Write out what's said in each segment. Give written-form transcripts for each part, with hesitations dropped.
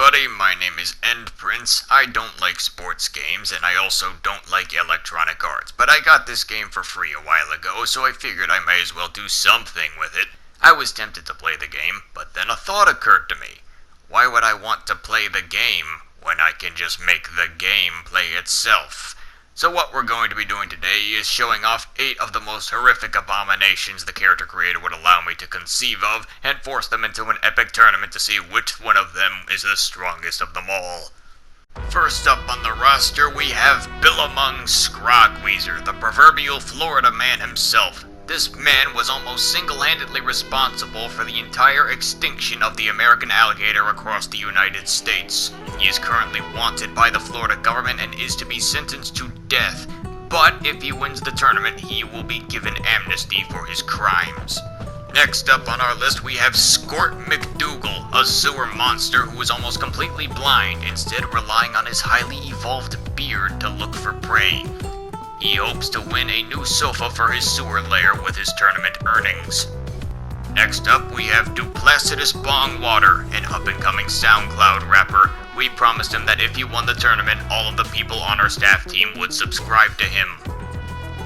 everybody, my name is Endprince. I don't like sports games, and I also don't like electronic arts, but I got this game for free a while ago, so I figured I might as well do something with it. I was tempted to play the game, but then a thought occurred to me. Why would I want to play the game when I can just make the game play itself? So what we're going to be doing today is showing off 8 of the most horrific abominations the character creator would allow me to conceive of, and force them into an epic tournament to see which one of them is the strongest of them all. First up on the roster, we have Billamung Scrogweezer, the proverbial Florida man himself. This man was almost single-handedly responsible for the entire extinction of the American alligator across the United States. He is currently wanted by the Florida government and is to be sentenced to death, but if he wins the tournament, he will be given amnesty for his crimes. Next up on our list, we have Skort McDougall, a sewer monster who is almost completely blind, instead relying on his highly evolved beard to look for prey. He hopes to win a new sofa for his sewer lair with his tournament earnings. Next up, we have Duplacidus Bondwater, an up-and-coming SoundCloud rapper. We promised him that if he won the tournament, all of the people on our staff team would subscribe to him.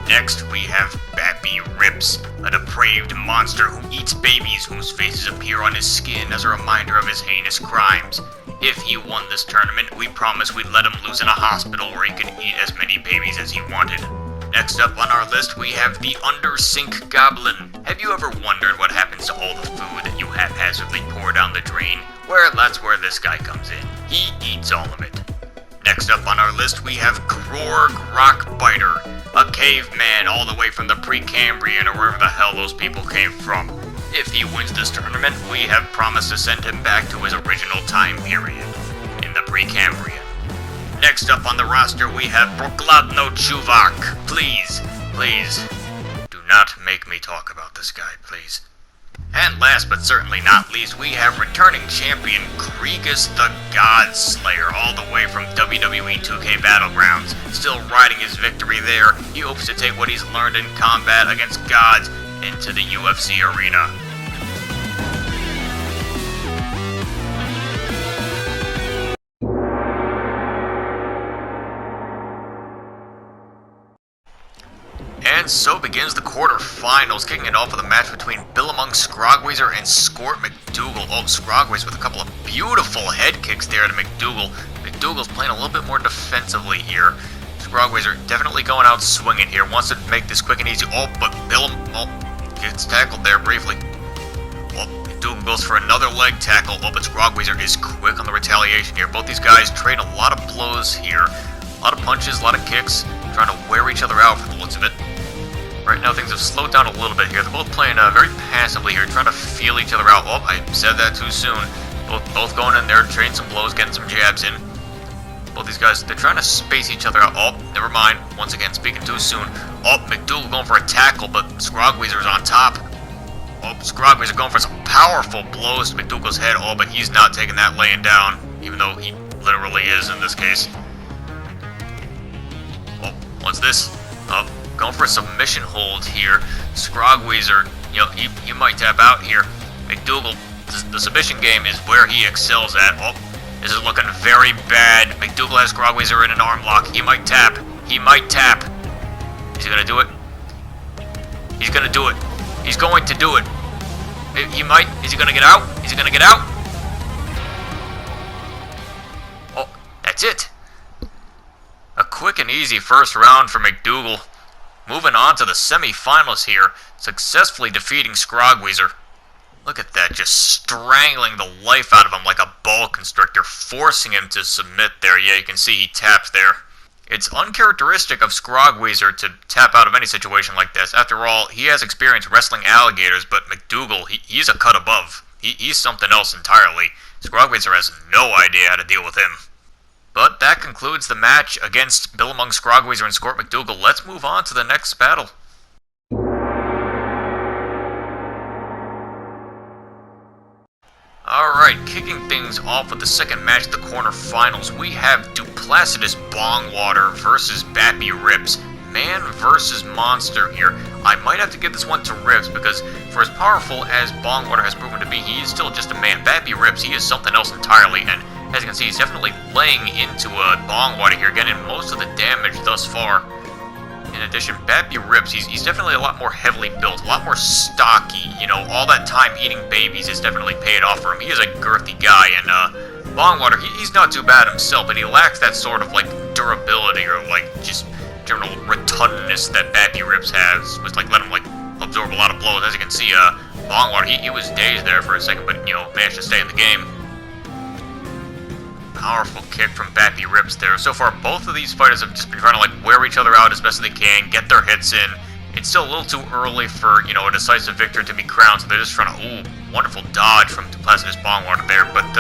Next, we have Bappy Rips, a depraved monster who eats babies whose faces appear on his skin as a reminder of his heinous crimes. If he won this tournament, we promised we'd let him loose in a hospital where he could eat as many babies as he wanted. Next up on our list, we have the Undersink Goblin. Have you ever wondered what happens to all the food that you haphazardly pour down the drain? Well, that's where this guy comes in. He eats all of it. Next up on our list, we have Grog Rockbiter, a caveman all the way from the Precambrian or wherever the hell those people came from. If he wins this tournament, we have promised to send him back to his original time period, in the Precambrian. Next up on the roster, we have Prokladno Chovac. Please, do not make me talk about this guy, please. And last but certainly not least, we have returning champion Gragas the Godslayer, all the way from WWE 2K Battlegrounds. Still riding his victory there, he hopes to take what he's learned in combat against gods into the UFC arena. And so begins the quarterfinals, kicking it off with a match between Billamung Scrogweezer and Skort McDougall. Oh, Scrogweezer with a couple of beautiful head kicks there to McDougall. McDougall's playing a little bit more defensively here. Scrogweezer definitely going out swinging here, wants to make this quick and easy. Oh, but gets tackled there briefly. Oh, McDougall goes for another leg tackle. Oh, but Scrogweezer is quick on the retaliation here. Both these guys trade a lot of blows here. A lot of punches, a lot of kicks, trying to wear each other out from the looks of it. Right now things have slowed down a little bit here. They're both playing very passively here, trying to feel each other out. Oh, I said that too soon. Both going in there, trading some blows, getting some jabs in. Both these guys, they're trying to space each other out. Oh, never mind. Once again, speaking too soon. Oh, McDougall going for a tackle, but Scrogweezer's on top. Oh, Scrogweezer going for some powerful blows to McDougall's head. Oh, but he's not taking that laying down, even though he literally is in this case. Oh, what's this? Oh, going for a submission hold here. Scrogweezer, he might tap out here. McDougall, the submission game is where he excels at. Oh, this is looking very bad. McDougall has Scrogweezer in an arm lock. He might tap. Is he gonna do it? He's gonna do it. He's going to do it. He might. Is he gonna get out? Oh, that's it. A quick and easy first round for McDougall. Moving on to the semi-finals here, successfully defeating Scrogweezer. Look at that, just strangling the life out of him like a boa constrictor, forcing him to submit there. Yeah, you can see he taps there. It's uncharacteristic of Scrogweezer to tap out of any situation like this. After all, he has experience wrestling alligators, but McDougall, he's a cut above. He's something else entirely. Scrogweezer has no idea how to deal with him. But that concludes the match against Billamung Scrogweezer and Skort McDougall. Let's move on to the next battle. Alright, kicking things off with the second match of the quarterfinals, we have Duplacidus Bondwater versus Bappy Rips. Man versus monster here. I might have to give this one to Rips because for as powerful as Bondwater has proven to be, he is still just a man. Bappy Rips, he is something else entirely, and As you can see, he's definitely laying into Bondwater here, getting most of the damage thus far. In addition, Bappy Rips, he's definitely a lot more heavily built, a lot more stocky. You know, all that time eating babies has definitely paid off for him. He is a girthy guy, and Bondwater, he's not too bad himself, but he lacks that sort of, like, durability or, like, just general rotundness that Bappy Rips has, which, like, let him, like, absorb a lot of blows. As you can see, Bondwater, he was dazed there for a second, but, you know, managed to stay in the game. Powerful kick from Bappy Rips there. So far, both of these fighters have just been trying to, like, wear each other out as best as they can, get their hits in. It's still a little too early for, you know, a decisive victor to be crowned, so they're just trying to, ooh, wonderful dodge from Duplicitous Bondwater there. But,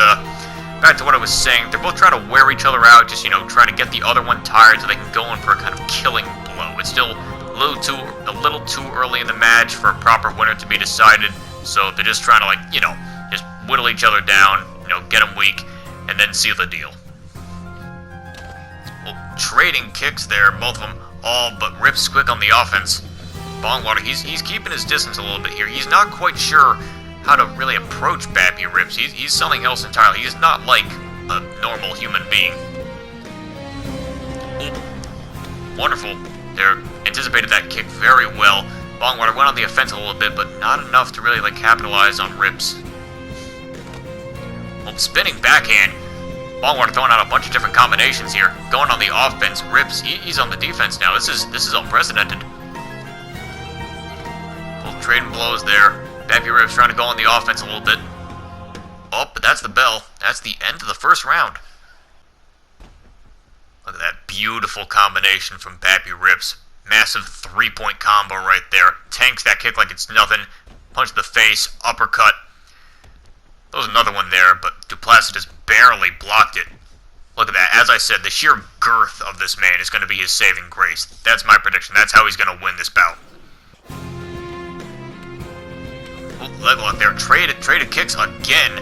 back to what I was saying, they're both trying to wear each other out, just, you know, trying to get the other one tired so they can go in for a kind of killing blow. It's still a little too early in the match for a proper winner to be decided, so they're just trying to, like, you know, just whittle each other down, you know, get them weak, and then seal the deal. Well, trading kicks there, both of them, all but Rips quick on the offense. Bondwater, he's keeping his distance a little bit here. He's not quite sure how to really approach Bappy Rips. He's something else entirely. He's not like a normal human being. Ooh, wonderful. They anticipated that kick very well. Bondwater went on the offense a little bit, but not enough to really, like, capitalize on Rips. Well, spinning backhand. Bondwater throwing out a bunch of different combinations here. Going on the offense. Rips, he's on the defense now. This is unprecedented. Well, trading blows there. Bappy Rips trying to go on the offense a little bit. Oh, but that's the bell. That's the end of the first round. Look at that beautiful combination from Bappy Rips. Massive three-point combo right there. Tanks that kick like it's nothing. Punch to the face, uppercut. There was another one there, but Duplicitous barely blocked it. Look at that. As I said, the sheer girth of this man is going to be his saving grace. That's my prediction. That's how he's going to win this bout. Oh, leg lock there. Traded kicks again.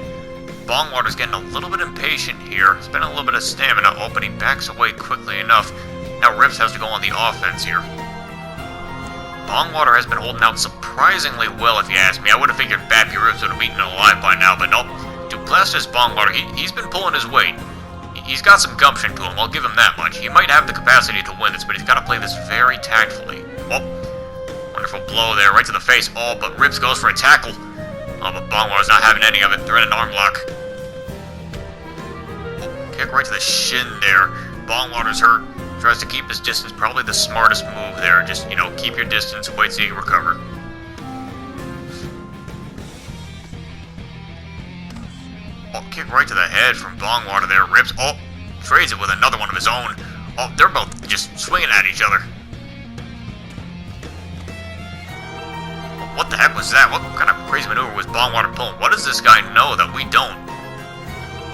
Bondwater's getting a little bit impatient here. Spending a little bit of stamina. Oh, but he backs away quickly enough. Now Rips has to go on the offense here. Bondwater has been holding out surprisingly well, if you ask me. I would have figured Bappy Rips would have eaten it alive by now, but nope. Duplicitous Bondwater, he's been pulling his weight. He's got some gumption to him, I'll give him that much. He might have the capacity to win this, but he's got to play this very tactfully. Oh, wonderful blow there, right to the face. Oh, but Rips goes for a tackle. Oh, but Bondwater's not having any of it. Threading an arm lock. Oh, kick right to the shin there. Bondwater's hurt. Tries to keep his distance. Probably the smartest move there. Just, you know, keep your distance, wait till you recover. Oh, kick right to the head from Bondwater there. Rips. Oh, trades it with another one of his own. Oh, they're both just swinging at each other. What the heck was that? What kind of crazy maneuver was Bondwater pulling? What does this guy know that we don't?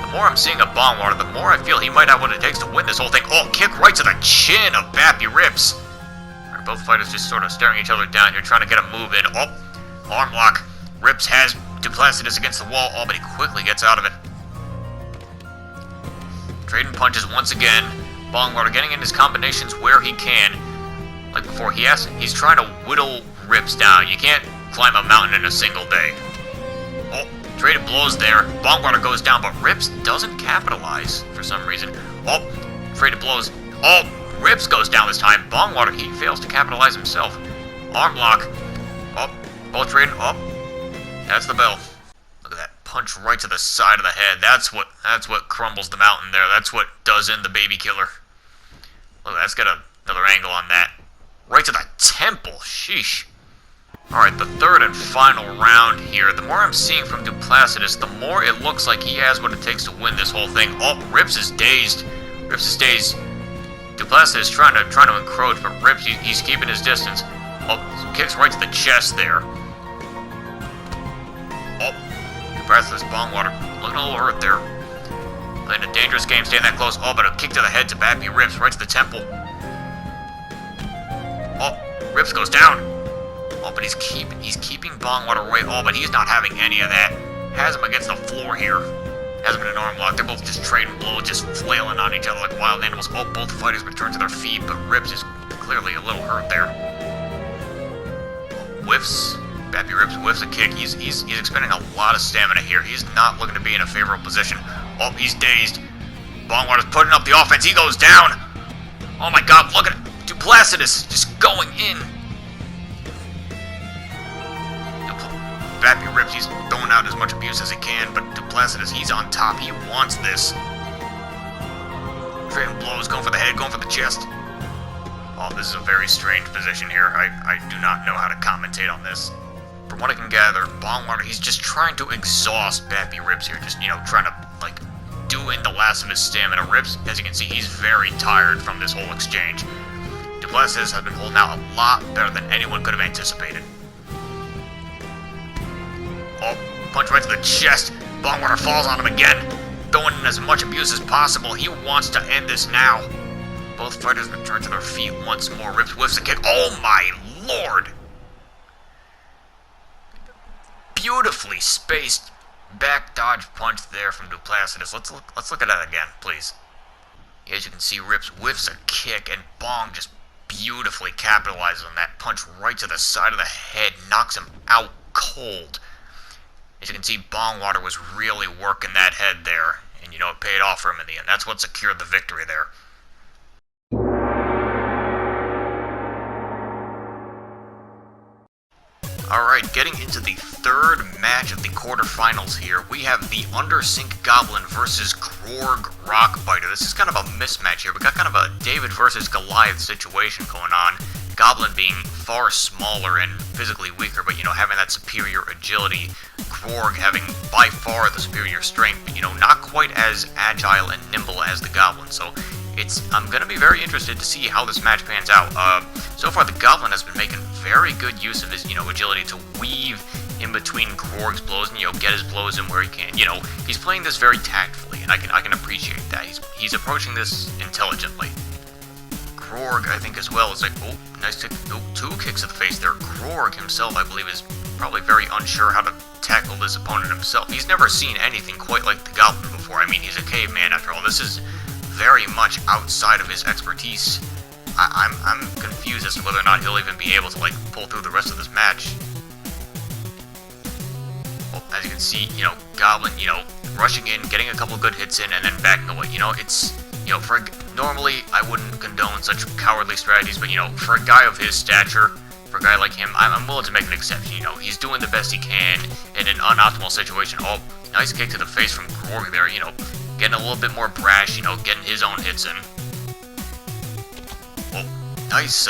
The more I'm seeing of Bondwater, the more I feel he might have what it takes to win this whole thing. Oh, kick right to the chin of Bappy Rips. Right, both fighters just sort of staring each other down here, trying to get a move in. Oh, arm lock. Rips has Duplicitous against the wall. Oh, but he quickly gets out of it. Trading punches once again. Bondwater getting in his combinations where he can. Like before, he's trying to whittle Rips down. You can't climb a mountain in a single day. Oh, traded blows there. Bondwater goes down, but Rips doesn't capitalize for some reason. Oh, traded blows. Oh, Rips goes down this time. Bondwater, he fails to capitalize himself. Arm lock. Oh, both trading. Oh, that's the bell. Look at that punch right to the side of the head. That's what crumbles the mountain there. That's what does in the baby killer. Look, that's got another angle on that. Right to the temple. Sheesh. Alright, the third and final round here. The more I'm seeing from Duplicitous, the more it looks like he has what it takes to win this whole thing. Oh, Rips is dazed. Rips is dazed. Duplicitous trying to encroach, but Rips, he's keeping his distance. Oh, kicks right to the chest there. Oh, Duplicitous Bondwater looking a little hurt there. Playing a dangerous game, staying that close. Oh, but a kick to the head to Bappy Rips, right to the temple. Oh, Rips goes down. Oh, but he's keeping Bondwater away. Oh, but he's not having any of that. Has him against the floor here. Has him in an arm lock. They're both just trading blows, just flailing on each other like wild animals. Oh, both fighters return to their feet, but Rips is clearly a little hurt there. Whiffs. Bappy Rips whiffs a kick. He's expending a lot of stamina here. He's not looking to be in a favorable position. Oh, he's dazed. Bondwater's putting up the offense. He goes down. Oh my god, look at it. Duplacidus just going in. Bappy Rips, he's throwing out as much abuse as he can, but Duplacidus, he's on top. He wants this. Trading blows, going for the head, going for the chest. Oh, this is a very strange position here. I do not know how to commentate on this. From what I can gather, Bondwater, he's just trying to exhaust Bappy Rips here. Just, trying to, do in the last of his stamina. Rips, as you can see, he's very tired from this whole exchange. Duplacidus has been holding out a lot better than anyone could have anticipated. Oh, punch right to the chest. Bondwater falls on him again, throwing in as much abuse as possible. He wants to end this now. Both fighters return to their feet once more. Rips whiffs a kick. Oh my lord! Beautifully spaced back dodge punch there from Duplacidus. Let's look at that again, please. As you can see, Rips whiffs a kick, and Bong just beautifully capitalizes on that punch right to the side of the head, knocks him out cold. As you can see, Bondwater was really working that head there, and it paid off for him in the end. That's what secured the victory there. Alright, getting into the third match of the quarterfinals here, we have the Undersync Goblin versus Grog Rockbiter. This is kind of a mismatch here. We got kind of a David versus Goliath situation going on. Goblin being far smaller and physically weaker, but, having that superior agility. Grog having by far the superior strength, but, not quite as agile and nimble as the Goblin. So I'm going to be very interested to see how this match pans out. So far, the Goblin has been making very good use of his, agility to weave in between Grog's blows and, get his blows in where he can. He's playing this very tactfully, and I can appreciate that. He's approaching this intelligently. Grog, I think, as well, is like, oh, nice kick. Oh, 2 kicks to the face there. Grog himself, I believe, is probably very unsure how to tackle this opponent himself. He's never seen anything quite like the Goblin before. I mean, he's a caveman after all. This is very much outside of his expertise. I'm confused as to whether or not he'll even be able to, pull through the rest of this match. Well, as you can see, Goblin, rushing in, getting a couple good hits in, and then backing away. It's, normally I wouldn't condone such cowardly strategies, but, for a guy of his stature, for a guy like him, I'm willing to make an exception. He's doing the best he can in an unoptimal situation. Oh, nice kick to the face from Grog there, getting a little bit more brash, getting his own hits in. Oh, nice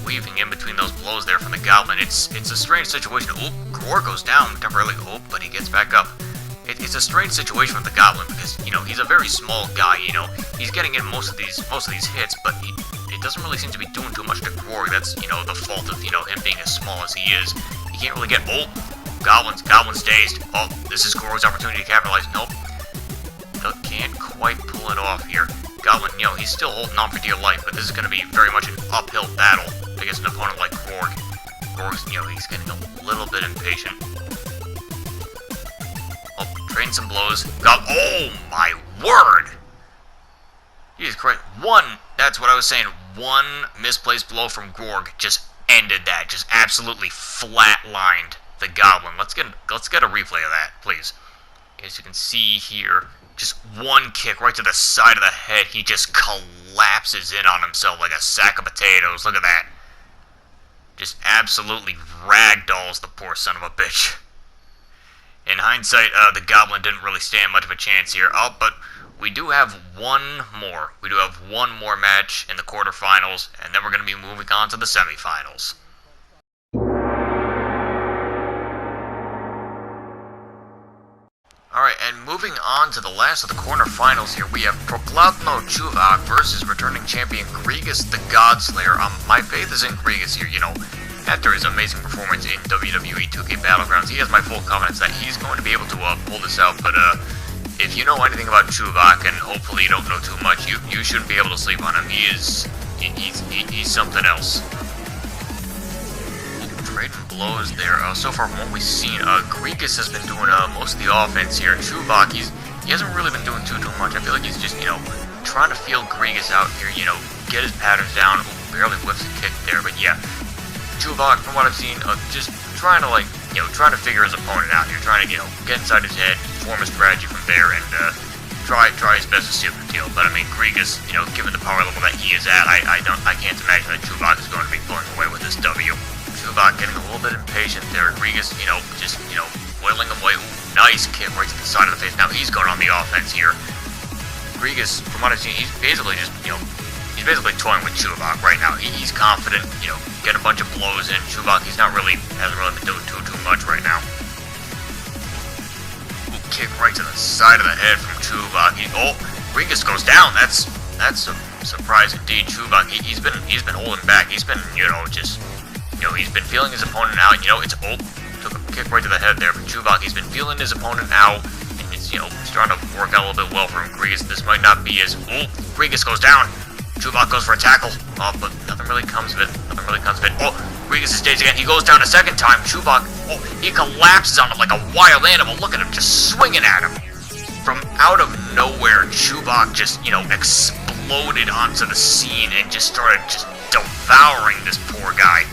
weaving in between those blows there from the Goblin. It's a strange situation. Oh, Grog goes down temporarily. Oh, but he gets back up. It's a strange situation with the Goblin because, he's a very small guy, He's getting in most of these hits, but it doesn't really seem to be doing too much to Grog. That's, the fault of, him being as small as he is. He can't really get... Oh, Goblin's dazed. Oh, this is Grog's opportunity to capitalize. Nope. Can't quite pull it off here. Goblin, he's still holding on for dear life, but this is going to be very much an uphill battle against an opponent like Grog. Grog's, he's getting a little bit impatient. Oh, trading some blows. Oh my word! Jesus Christ. That's what I was saying. One misplaced blow from Grog just ended that. Just absolutely flatlined the Goblin. Let's get a replay of that, please. As you can see here, just one kick right to the side of the head. He just collapses in on himself like a sack of potatoes. Look at that. Just absolutely ragdolls the poor son of a bitch. In hindsight, the Goblin didn't really stand much of a chance here. Oh, but we do have one more. We do have one more match in the quarterfinals, and then we're going to be moving on to the semifinals. Alright, and moving on to the last of the quarterfinals here, we have Proclatno Chovac versus returning champion Gragas the Godslayer. My faith is in Gragas here, after his amazing performance in WWE 2K Battlegrounds. He has my full confidence that he's going to be able to pull this out, but if you know anything about Chovac, and hopefully you don't know too much, you shouldn't be able to sleep on him. He's something else. Trading blows there. So far from what we've seen, Gragas has been doing most of the offense here. Chovac, he hasn't really been doing too much. I feel like he's just, trying to feel Gragas out here, get his patterns down. Ooh, barely whiffs a kick there, but yeah. Chovac, from what I've seen, just trying to, trying to figure his opponent out here, trying to, get inside his head, form a strategy from there, and try his best to seal the deal. But I mean, Gragas, you know, given the power level that he is at, I can't imagine that Chovac is going to be pulling away with this W. Chovac getting a little bit impatient there. Gragas, you know, just, you know, whittling away. Ooh, nice kick right to the side of the face. Now he's going on the offense here. Gragas, from what I've seen, he's basically just, you know, he's basically toying with Chovac right now. He's confident, you know, getting a bunch of blows in. Chovac, hasn't really been doing too much right now. Ooh, kick right to the side of the head from Chovac. Gragas goes down. That's a surprise indeed. Chovac, he's been holding back. He's been, you know, just, you know, he's been feeling his opponent out. You know, took a kick right to the head there from Chovac. He's been feeling his opponent out. You know, he's trying to work out a little bit well for him. Gragas, this might not be as... Gragas goes down. Chovac goes for a tackle. Oh, but nothing really comes of it. Gragas is dazed again. He goes down a second time. Chovac, he collapses on him like a wild animal. Look at him just swinging at him. From out of nowhere, Chovac just, you know, exploded onto the scene and just started just devouring this poor guy.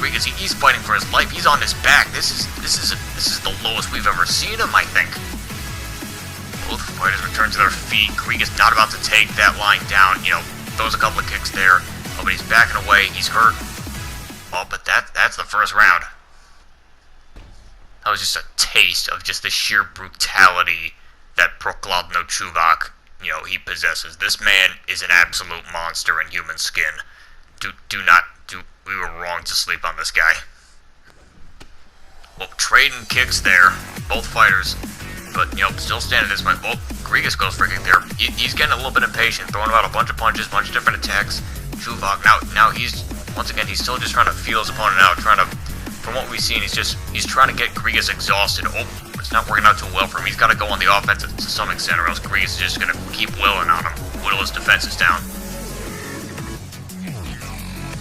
Gragas, he's fighting for his life. He's on his back. This is the lowest we've ever seen him, I think. Both fighters return to their feet. Gragas not about to take that line down. You know, throws a couple of kicks there. Oh, but he's backing away. He's hurt. Oh, but that's the first round. That was just a taste of just the sheer brutality that Proclodno Chovac, you know, he possesses. This man is an absolute monster in human skin. We were wrong to sleep on this guy. Well, trading kicks there. Both fighters. But, you know, still standing this way. Oh, Gragas goes for a kick there. He's getting a little bit impatient, throwing out a bunch of punches, bunch of different attacks. Chovac, now he's, once again, he's still just trying to feel his opponent out, from what we've seen, he's trying to get Gragas exhausted. Oh, it's not working out too well for him. He's got to go on the offense to some extent, or else Gragas is just going to keep willing on him. Whittle his defenses down.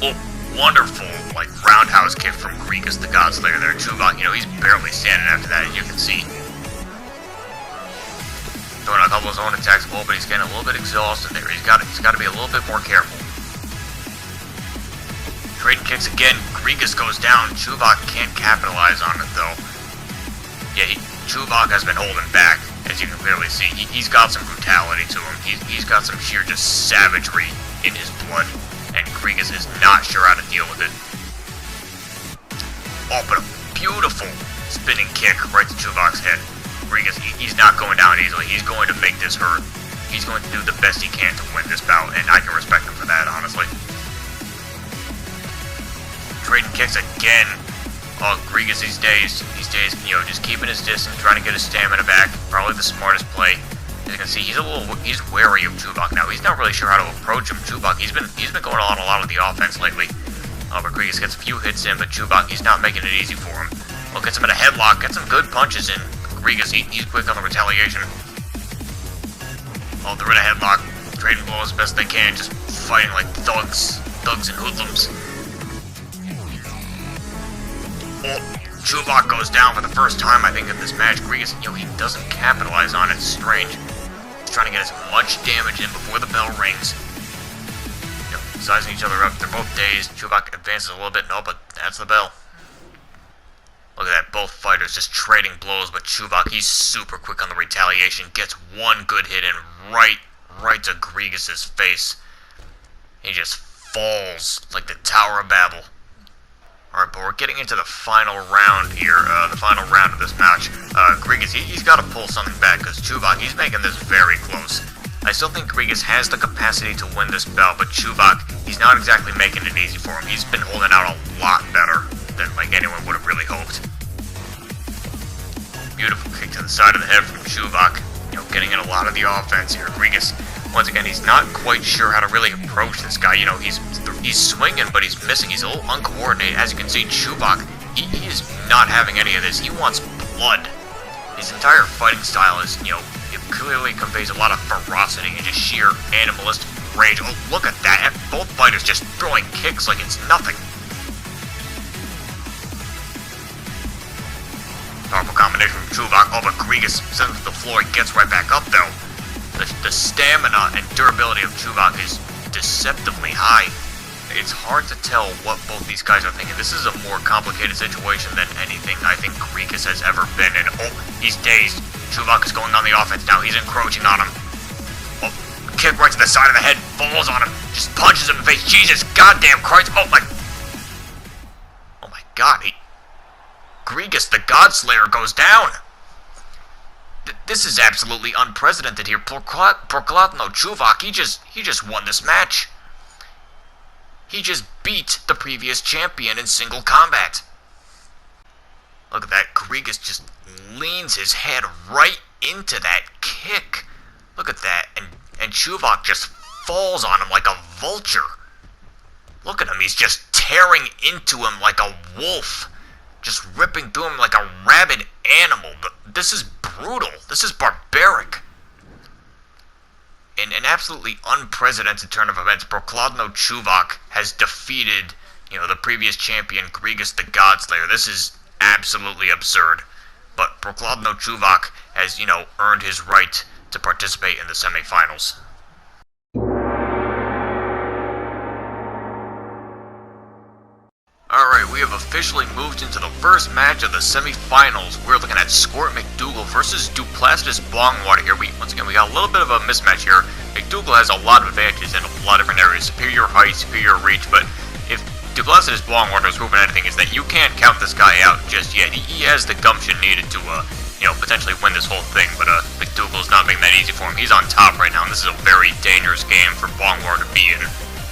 Oh, wonderful, like, roundhouse kick from Gragas, the Godslayer there. Chovac, you know, he's barely standing after that, as you can see. Throwing out a couple of his own attacks, but he's getting a little bit exhausted there. He's got to be a little bit more careful. Trading kicks again. Gragas goes down. Chovac can't capitalize on it, though. Yeah, Chovac has been holding back, as you can clearly see. He's got some brutality to him. He's got some sheer just savagery in his blood, and Gragas is not sure how to deal with it. Oh, but a beautiful spinning kick right to Chewbacca's head. Gragas, he's not going down easily. He's going to make this hurt. He's going to do the best he can to win this bout, and I can respect him for that, honestly. Trading kicks again. Oh, Gragas, he's dazed. You know, just keeping his distance, trying to get his stamina back. Probably the smartest play. As you can see, he's wary of Chovac now. He's not really sure how to approach him. Chovac, he's been going on a lot of the offense lately. Oh, but Gragas gets a few hits in, but Chovac, he's not making it easy for him. Well, gets him in a headlock, gets some good punches in. Gragas, he's quick on the retaliation. Oh, they're in a headlock, trading blows as best they can, just fighting like thugs and hoodlums. Oh, Chovac goes down for the first time, I think, in this match. Gragas, you know, he doesn't capitalize on it. It's strange. He's trying to get as much damage in before the bell rings. You know, sizing each other up. They're both dazed. Chovac advances a little bit. No, but that's the bell. Look at that, both fighters just trading blows, but Chovac, he's super quick on the retaliation, gets one good hit in right to Gragas' face. He just falls like the Tower of Babel. Alright, but we're getting into the final round here, the final round of this match. Gragas, he's got to pull something back, because Chovac, he's making this very close. I still think Gragas has the capacity to win this bout, but Chovac, he's not exactly making it easy for him. He's been holding out a lot better than, like, anyone would have really hoped. Beautiful kick to the side of the head from Chovac, you know, getting in a lot of the offense here. Gragas, once again, he's not quite sure how to really approach this guy. You know, he's swinging, but he's missing. He's a little uncoordinated. As you can see, Chovac, he is not having any of this. He wants blood. His entire fighting style is, you know, it clearly conveys a lot of ferocity and just sheer animalistic rage. Oh, look at that. Both fighters just throwing kicks like it's nothing. Powerful combination from Chovac. Oh, but Gragas sends him to the floor. He gets right back up, though. The stamina and durability of Chovac is deceptively high. It's hard to tell what both these guys are thinking. This is a more complicated situation than anything I think Gragas has ever been in. Oh, he's dazed. Chovac is going on the offense now. He's encroaching on him. Oh, kick right to the side of the head, falls on him, just punches him in the face. Jesus goddamn Christ. Oh my God. Gragas, the Godslayer, goes down. This is absolutely unprecedented here. Proclatno Chovac, he just won this match. He just beat the previous champion in single combat. Look at that. Gragas just leans his head right into that kick. Look at that. And Chovac just falls on him like a vulture. Look at him. He's just tearing into him like a wolf. Just ripping through him like a rabid animal. This is brutal. This is barbaric. In an absolutely unprecedented turn of events, Proclatno Chovac has defeated, the previous champion, Gragas the Godslayer. This is absolutely absurd. But Proclatno Chovac has, earned his right to participate in the semifinals. Alright, we have officially moved into the first match of the semifinals. We're looking at Squirt McDougall versus Duplastis Bondwater here. Once again, we got a little bit of a mismatch here. McDougall has a lot of advantages in a lot of different areas. Superior height, superior reach, but if Duplastis Bondwater is proving anything, is that you can't count this guy out just yet. He has the gumption needed to, potentially win this whole thing, but McDougall's not making that easy for him. He's on top right now, and this is a very dangerous game for Bondwater to be in.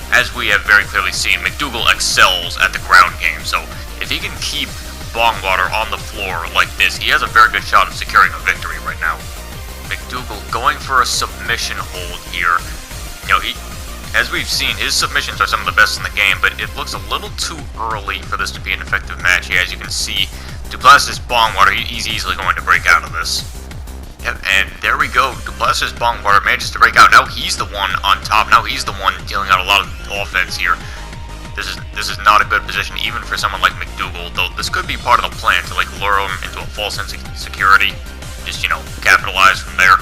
As we have very clearly seen, McDougall excels at the ground game, so if he can keep Bondwater on the floor like this, he has a very good shot of securing a victory right now. McDougall going for a submission hold here. As we've seen, his submissions are some of the best in the game, but it looks a little too early for this to be an effective match here. As you can see, Duplastis Bondwater, he's easily going to break out of this. Yep, and there we go. Duplastis Bondwater manages to break out. Now he's the one on top. Now he's the one dealing out a lot of offense here. This is not a good position even for someone like McDougall, though this could be part of the plan to lure him into a false sense of security. Just, capitalize from there.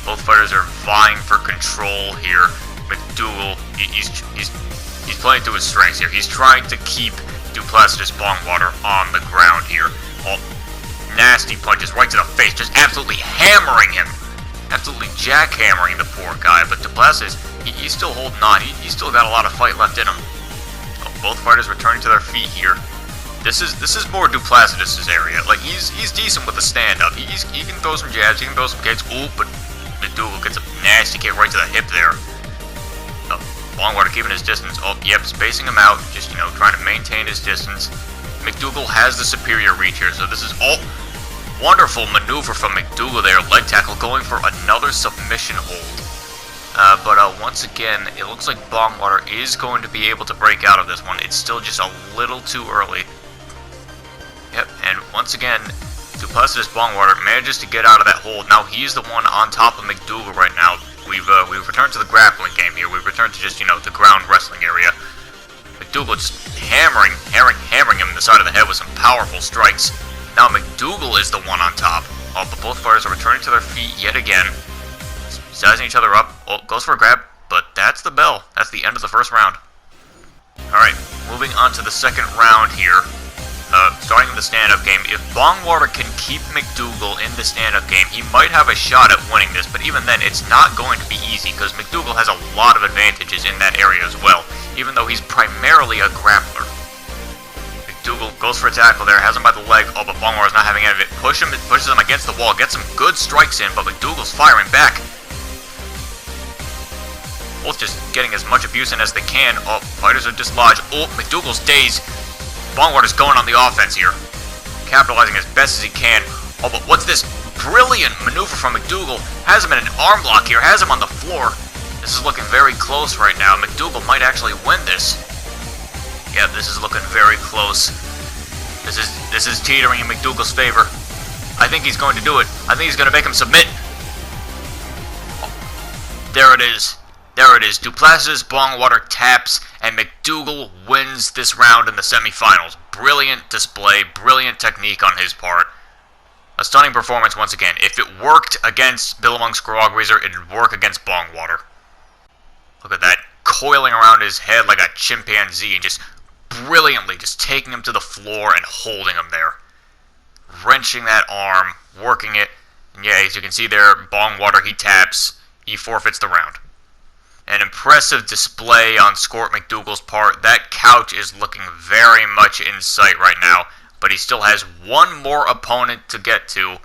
Both fighters are vying for control here. McDougall, he's playing to his strengths here. He's trying to keep Duplastis Bondwater on the ground here. Nasty punches right to the face, just absolutely hammering him. Absolutely jackhammering the poor guy, but Duplastis, he's still holding on. He's still got a lot of fight left in him. Both fighters returning to their feet here. This is more Duplastis' area. He's decent with the stand-up. He can throw some jabs, he can throw some kicks. Ooh, but McDougall gets a nasty kick right to the hip there. Bondwater keeping his distance. Oh, yep, spacing him out. Just, trying to maintain his distance. McDougall has the superior reach here, so this is all... Wonderful maneuver from McDougall there. Leg tackle going for another submission hold. But once again, it looks like Bondwater is going to be able to break out of this one. It's still just a little too early. Yep, and once again, Duplastis Bondwater manages to get out of that hold. Now he's the one on top of McDougall right now. We've returned to the grappling game here. We've returned to just, the ground wrestling area. McDougall just hammering him in the side of the head with some powerful strikes. Now McDougall is the one on top. Oh, but both fighters are returning to their feet yet again. Sizing each other up. Oh, goes for a grab, but that's the bell. That's the end of the first round. Alright, moving on to the second round here. Starting with the stand-up game. If Bondwater can keep McDougall in the stand-up game, he might have a shot at winning this, but even then, it's not going to be easy, because McDougall has a lot of advantages in that area as well, even though he's primarily a grappler. McDougall goes for a tackle there, has him by the leg. Oh, but Bondwater's not having any of it. Pushes him against the wall, gets some good strikes in, but McDougall's firing back. Both just getting as much abuse in as they can. Oh, fighters are dislodged. Oh, McDougall's dazed. Bondwater's going on the offense here, capitalizing as best as he can. Oh, but what's this brilliant maneuver from McDougall? Has him in an arm lock here, has him on the floor. This is looking very close right now. McDougall might actually win this. Yeah, this is looking very close. This is teetering in McDougall's favor. I think he's going to do it. I think he's going to make him submit. Oh, there it is. There it is. Duplastis Bondwater taps, and McDougall wins this round in the semifinals. Brilliant display, brilliant technique on his part. A stunning performance once again. If it worked against Billabong's Grog, it'd work against Bondwater. Look at that. Coiling around his head like a chimpanzee and just brilliantly just taking him to the floor and holding him there. Wrenching that arm, working it. And yeah, as you can see there, Bondwater, he taps, he forfeits the round. An impressive display on Scort McDougall's part. That couch is looking very much in sight right now, but he still has one more opponent to get to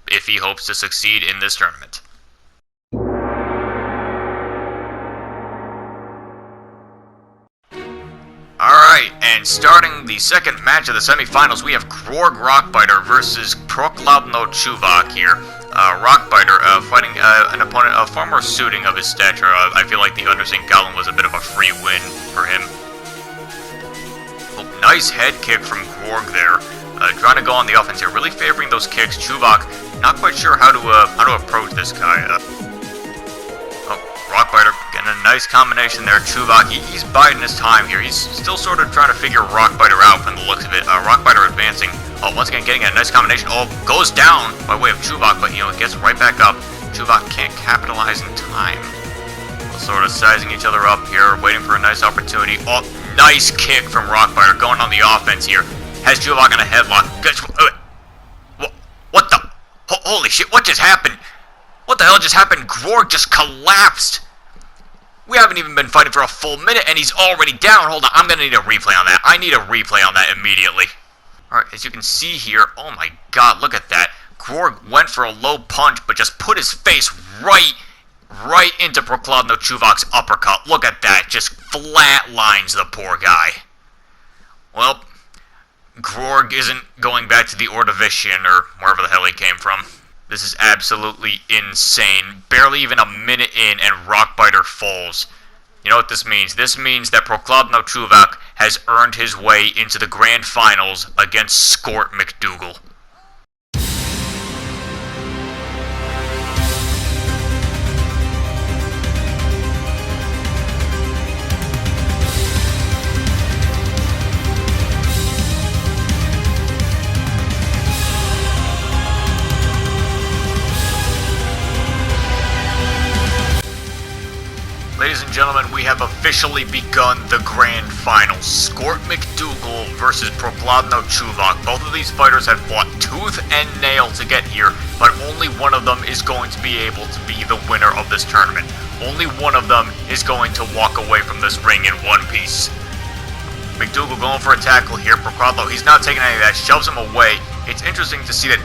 if he hopes to succeed in this tournament. Alright, and starting the second match of the semifinals, we have Grog Rockbiter versus Proclabno Chovac here. Rockbiter fighting an opponent far more suiting of his stature. I feel like the Undertale Goblin was a bit of a free win for him. Oh, nice head kick from Grog there. Trying to go on the offense here, really favoring those kicks. Chovac, not quite sure how to approach this guy. Rockbiter getting a nice combination there. Chovac, he's biding his time here. He's still sort of trying to figure Rockbiter out from the looks of it. Rockbiter advancing. Once again getting a nice combination. Goes down by way of Chovac, but gets right back up. Chovac can't capitalize in time. Sort of sizing each other up here, waiting for a nice opportunity. Nice kick from Rockbiter, going on the offense here. Has Chovac in a headlock. What the? Holy shit, what just happened? What the hell just happened? Grog just collapsed. We haven't even been fighting for a full minute and he's already down. Hold on, I'm gonna need a replay on that. I need a replay on that immediately. Alright, as you can see here, oh my god, look at that. Grog went for a low punch, but just put his face right into Proclabno Chuvac's uppercut. Look at that, just flatlines the poor guy. Well, Grog isn't going back to the Ordovician or wherever the hell he came from. This is absolutely insane. Barely even a minute in and Rockbiter falls. You know what this means? This means that Proclabno Chovac has earned his way into the grand finals against Scort McDougall. Ladies and gentlemen, we have officially begun the grand finals. Scort McDougall versus Proclabno Chovac. Both of these fighters have fought tooth and nail to get here, but only one of them is going to be able to be the winner of this tournament. Only one of them is going to walk away from this ring in one piece. McDougall going for a tackle here. Proclabno, he's not taking any of that, shoves him away. It's interesting to see that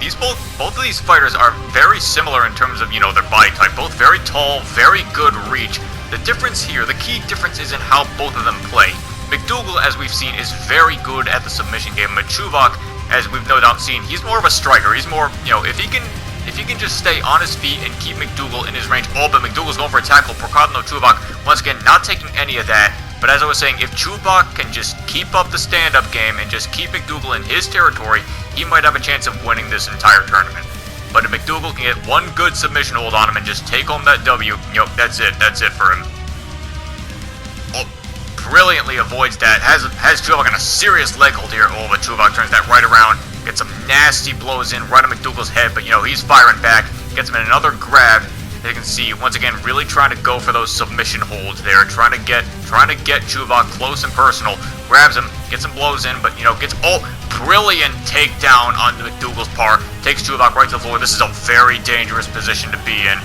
both of these fighters are very similar in terms of, their body type. Both very tall, very good reach. The difference here, the key difference is in how both of them play. McDougall, as we've seen, is very good at the submission game, but Chovac, as we've no doubt seen, he's more of a striker. He's more, if he can just stay on his feet and keep McDougall in his range. But McDougall's going for a tackle. Proclabno Chovac, once again, not taking any of that. But as I was saying, if Chovac can just keep up the stand-up game and just keep McDougall in his territory, he might have a chance of winning this entire tournament. But if McDougall can get one good submission hold on him and just take home that W, that's it for him. Brilliantly avoids that, has Chovac on a serious leg hold here. But Chovac turns that right around, gets some nasty blows in right on McDougall's head, but he's firing back, gets him in another grab. You can see, once again, really trying to go for those submission holds there, trying to get Chovac close and personal, grabs him, gets some blows in, but, gets, brilliant takedown on McDougall's part, takes Chovac right to the floor. This is a very dangerous position to be in.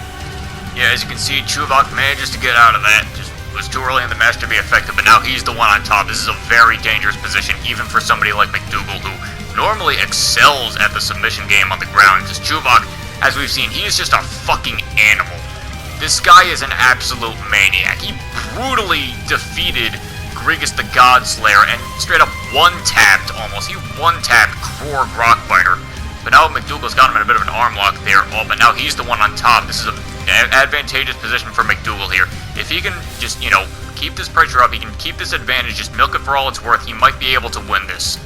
Yeah, as you can see, Chovac manages to get out of that, just was too early in the match to be effective, but now he's the one on top. This is a very dangerous position, even for somebody like McDougall, who normally excels at the submission game on the ground. Just Chovac, as we've seen, he is just a fucking animal. This guy is an absolute maniac. He brutally defeated Gragas the Godslayer and straight up one-tapped almost. He one-tapped Grog Rockbiter. But now McDougall's got him in a bit of an arm lock there. But now he's the one on top. This is an advantageous position for McDougall here. If he can just, keep this pressure up, he can keep this advantage, just milk it for all it's worth, he might be able to win this.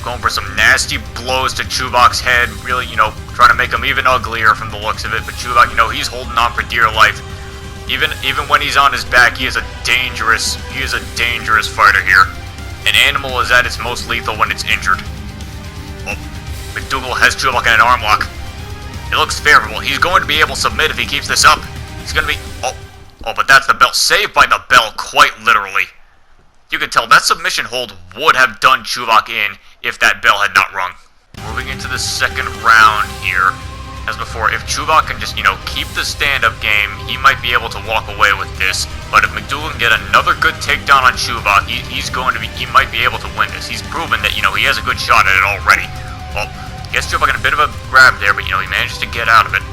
Going for some nasty blows to Chewbacca's head, really, trying to make him even uglier from the looks of it. But Chovac, he's holding on for dear life. Even when he's on his back, he is a dangerous fighter here. An animal is at its most lethal when it's injured. McDougall has Chovac in an arm lock. It looks favorable. He's going to be able to submit if he keeps this up. He's going to be... but that's the bell. Saved by the bell, quite literally. You can tell that submission hold would have done Chovac in if that bell had not rung. Moving into the second round here. as before, if Chovac can just, keep the stand-up game, he might be able to walk away with this. But if McDougall can get another good takedown on Chovac, he might be able to win this. He's proven that, he has a good shot at it already. Well, gets Chovac in a bit of a grab there, but, he manages to get out of it.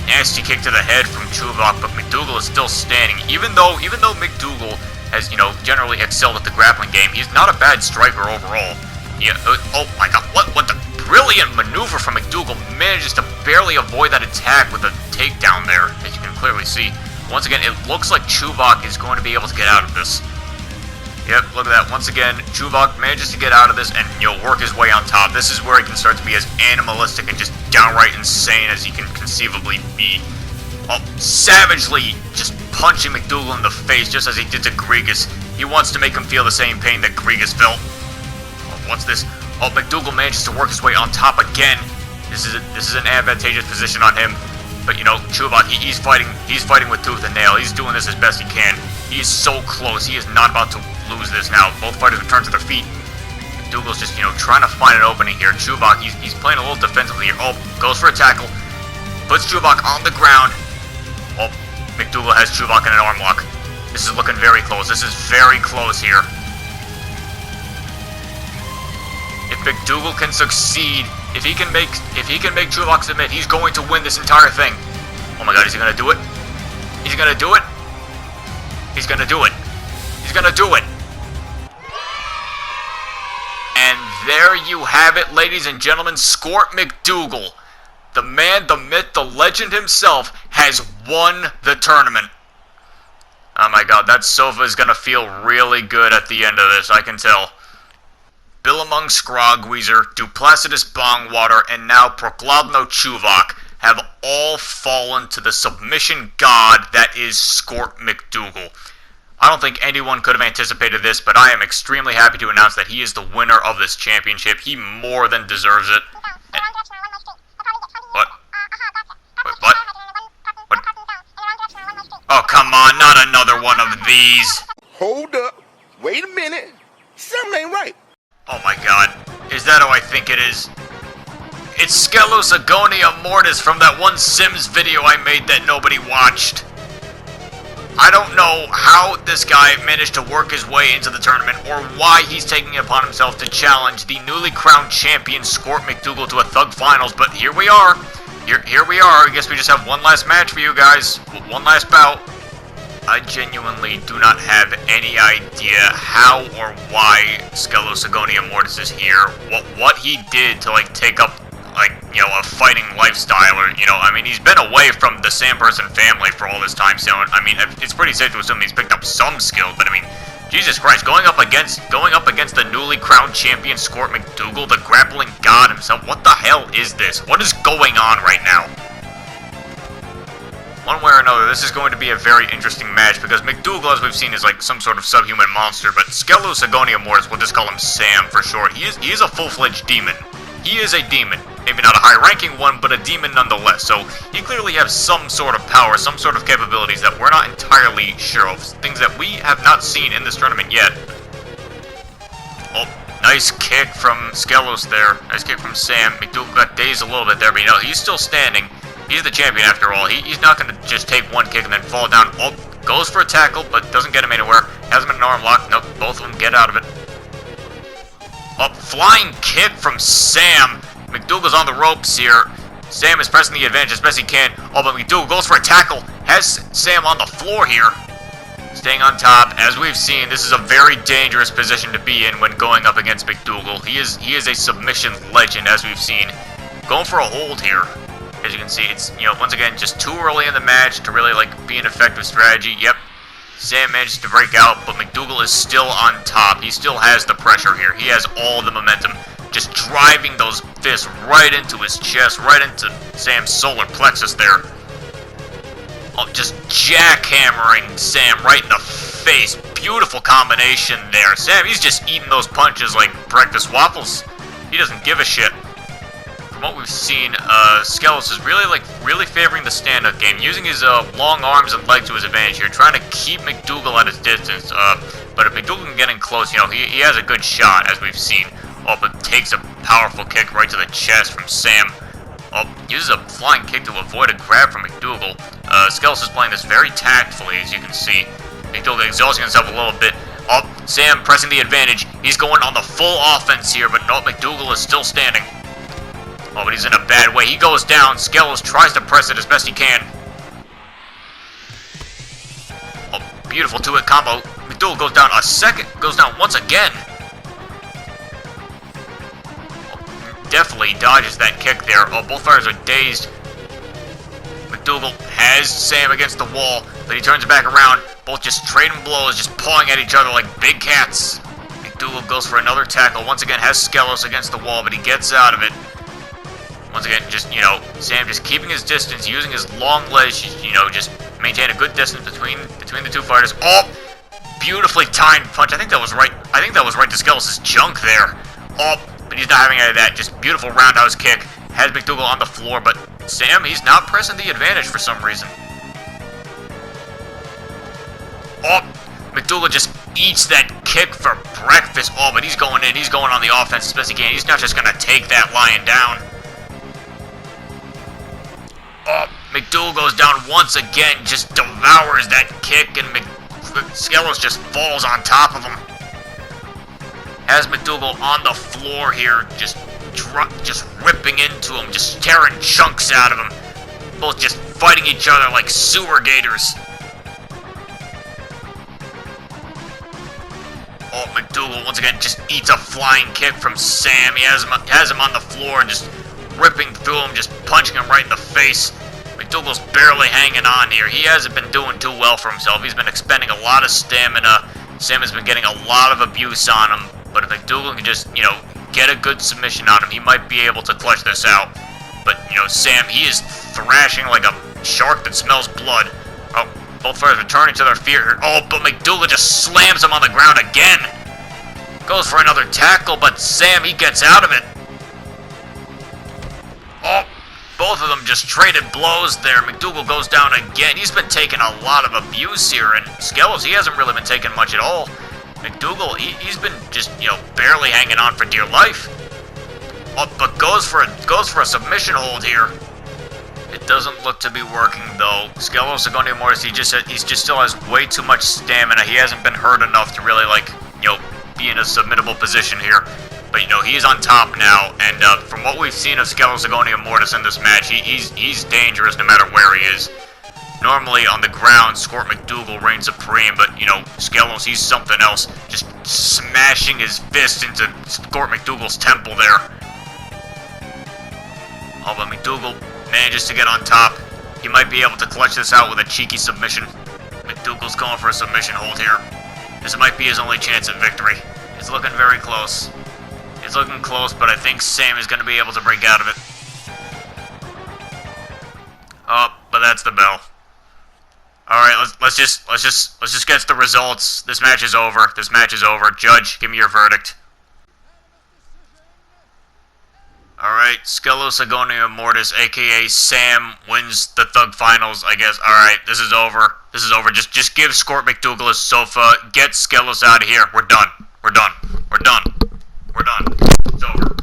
Nasty kick to the head from Chovac, but McDougall is still standing. Even though McDougall has, generally excelled at the grappling game, he's not a bad striker overall. Yeah, oh my god, what the brilliant maneuver from McDougall, manages to barely avoid that attack with a takedown there, as you can clearly see. Once again, it looks like Chovac is going to be able to get out of this. Yep, look at that. Once again, Chovac manages to get out of this and, work his way on top. This is where he can start to be as animalistic and just downright insane as he can conceivably be. Oh, savagely just punching McDougall in the face, just as he did to Gragas. He wants to make him feel the same pain that Gragas felt. Oh, what's this? Oh, McDougall manages to work his way on top again. This is an advantageous position on him. But, Chovac, he's fighting with tooth and nail. He's doing this as best he can. He is so close. He is not about to lose this now. Both fighters return to their feet. McDougall's just, trying to find an opening here. Chovac, he's playing a little defensively here. Oh, goes for a tackle. Puts Chovac on the ground. Oh, McDougall has Chovac in an arm lock. This is looking very close. This is very close here. If McDougall can succeed, if he can make Chovac submit, he's going to win this entire thing. Oh my god, is he gonna do it? He's gonna do it? He's gonna do it. He's gonna do it. And there you have it, ladies and gentlemen. Squirt McDougall, the man, the myth, the legend himself, has won the tournament. Oh my god, that sofa is gonna feel really good at the end of this, I can tell. Billamung Scrogweezer, Duplacidus Bongwater, and now Procladno Chovac have all fallen to the submission god that is Squirt McDougall. I don't think anyone could have anticipated this, but I am extremely happy to announce that he is the winner of this championship. He more than deserves it. What? Wait, what? What? Oh, come on, not another one of these. Hold up. Wait a minute. Something ain't right. Oh my god. Is that who I think it is? It's Skelos Agonia Mortis from that one Sims video I made that nobody watched. I don't know how this guy managed to work his way into the tournament, or why he's taking it upon himself to challenge the newly crowned champion Squirt McDougall to a Thug Finals, but here we are. Here we are. I guess we just have one last match for you guys. One last bout. I genuinely do not have any idea how or why Skelos Agonia Mortis is here. What he did to, take up, a fighting lifestyle, or, I mean, he's been away from the Samperson family for all this time, so, I mean, it's pretty safe to assume he's picked up some skill, but, I mean, Jesus Christ, going up against the newly crowned champion Squirt McDougall, the grappling god himself, what the hell is this? What is going on right now? One way or another, this is going to be a very interesting match, because McDougall, as we've seen, is like some sort of subhuman monster, but Skelos Agonia Mortis, we'll just call him Sam for short. He is a full-fledged demon. He is a demon. Maybe not a high-ranking one, but a demon nonetheless. So he clearly has some sort of power, some sort of capabilities that we're not entirely sure of. Things that we have not seen in this tournament yet. Oh, nice kick from Skelos there. Nice kick from Sam. McDougall got dazed a little bit there, but he's still standing. He's the champion after all. He's not going to just take one kick and then fall down. Oh, goes for a tackle, but doesn't get him anywhere. Has him in an arm lock. Nope, both of them get out of it. Oh, flying kick from Sam. McDougall's on the ropes here. Sam is pressing the advantage as best he can. Oh, but McDougall goes for a tackle. Has Sam on the floor here. Staying on top. As we've seen, this is a very dangerous position to be in when going up against McDougall. He is a submission legend, as we've seen. Going for a hold here. As you can see, it's, once again, just too early in the match to really, be an effective strategy. Yep, Sam manages to break out, but McDougall is still on top. He still has the pressure here. He has all the momentum. Just driving those fists right into his chest, right into Sam's solar plexus there. Oh, just jackhammering Sam right in the face. Beautiful combination there. Sam, he's just eating those punches like breakfast waffles. He doesn't give a shit. From what we've seen, Skelos is really favoring the stand-up game, using his long arms and legs to his advantage here, trying to keep McDougall at his distance. But if McDougall can get in close, he has a good shot, as we've seen. Oh, but takes a powerful kick right to the chest from Sam. Oh, uses a flying kick to avoid a grab from McDougall. Skelos is playing this very tactfully, as you can see. McDougall exhausting himself a little bit. Oh, Sam pressing the advantage. He's going on the full offense here, but no, McDougall is still standing. Oh, but he's in a bad way. He goes down. Skelos tries to press it as best he can. Oh, beautiful two-hit combo. McDougall goes down a second. Goes down once again. Definitely dodges that kick there. Oh, both fighters are dazed. McDougall has Sam against the wall, but he turns it back around. Both just trading blows, just pawing at each other like big cats. McDougall goes for another tackle. Once again, has Skelos against the wall, but he gets out of it. Once again, just, you know, Sam just keeping his distance, using his long legs, you know, just maintain a good distance between the two fighters. Oh, beautifully timed punch. I think that was right to Skelos' junk there. Oh, but he's not having any of that. Just beautiful roundhouse kick. Has McDougall on the floor, but Sam, he's not pressing the advantage for some reason. Oh, McDougall just eats that kick for breakfast. Oh, but he's going in. He's going on the offense as best he can. He's not just going to take that lying down. Oh, McDougall goes down once again. Just devours that kick, and Skelos just falls on top of him. Has McDougall on the floor here, just ripping into him, just tearing chunks out of him. Both just fighting each other like sewer gators. Oh, McDougall once again just eats a flying kick from Sam. He has him on the floor, just ripping through him, just punching him right in the face. McDougall's barely hanging on here. He hasn't been doing too well for himself. He's been expending a lot of stamina. Sam has been getting a lot of abuse on him. But if McDougall can just, you know, get a good submission on him, he might be able to clutch this out. But, you know, Sam, he is thrashing like a shark that smells blood. Oh, both fighters returning to their fear here. Oh, but McDougall just slams him on the ground again. Goes for another tackle, but Sam, he gets out of it. Oh, both of them just traded blows there. McDougall goes down again. He's been taking a lot of abuse here, and Skelos, he hasn't really been taking much at all. McDougall, he's been just, you know, barely hanging on for dear life. Oh, but goes for a submission hold here. It doesn't look to be working though. Skelos is going to Mortis. He just still has way too much stamina. He hasn't been hurt enough to really, like, you know, be in a submittable position here. But, you know, he's on top now, and from what we've seen of Skelos and Mortis in this match, he's dangerous no matter where he is. Normally, on the ground, Skort McDougall reigns supreme, but, you know, Skelos, he's something else. Just smashing his fist into Skort McDougall's temple there. Oh, but McDougall manages to get on top. He might be able to clutch this out with a cheeky submission. McDougall's going for a submission hold here. This might be his only chance at victory. It's looking very close. It's looking close, but I think Sam is going to be able to break out of it. Oh, but that's the bell. All right, let's just get the results. This match is over. This match is over. Judge, give me your verdict. All right, Skelos Agonia Mortis, aka Sam, wins the Thug Finals, I guess. All right, this is over. This is over. Just give Skort McDougall a sofa. Get Skelos out of here. We're done. We're done. We're done. We're done. It's over.